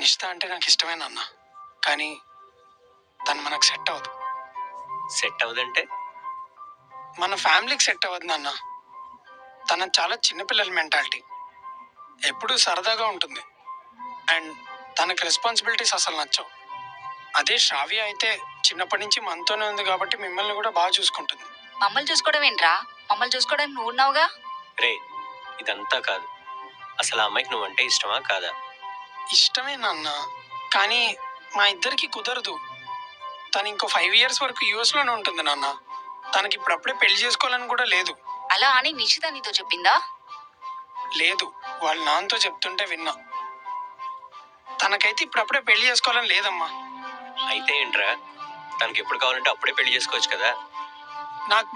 నిష్ఠ అంటే నాకు ఇష్టమే నాన్న. కానీ తను మనకు సెట్ అవ్వదు. సెట్ అవ్వదంటే? మన ఫ్యామిలీకి సెట్ అవ్వదు నాన్న. తన చాలా చిన్నపిల్లల మెంటాలిటీ. ఎప్పుడూ సరదాగా ఉంటుంది. అండ్ తనకు రెస్పాన్సిబిలిటీస్ అసలు నచ్చవు. అదే శ్రావ్య అయితే చిన్నప్పటి నుంచి మనతోనే ఉంది కాబట్టి మిమ్మల్ని కూడా బాగా చూసుకుంటుంది. మమ్మల్ని చూసుకోవడం ఏంట్రా? మమ్మల్ని చూసుకోవడానికి నువ్వు ఉన్నావుగా. రే, ఇదంతా కాదు. అసలు ఆ అమ్మాయికి నువ్వంటే ఇష్టమా కాదా? ఇష్టమే నాన్న. కానీ మా ఇద్దరికి కుదరదు. తను ఇంకో 5 years వరకు యూఎస్లోనే ఉంటుంది నాన్న. తనకి ఇప్పుడప్పుడే పెళ్లి చేసుకోవాలని కూడా లేదు. అలా అని నిషిత నీతో చెప్పిందా? లేదు, వాళ్ళ నాన్నతో చెప్తుంటే విన్నా. తనకైతే ఇప్పుడప్పుడే పెళ్లి చేసుకోవాలని లేదమ్మా. అయితే ఏంట్రా, తనకి ఎప్పుడు కావాలంటే అప్పుడే పెళ్లి చేసుకోవచ్చు కదా. నాకు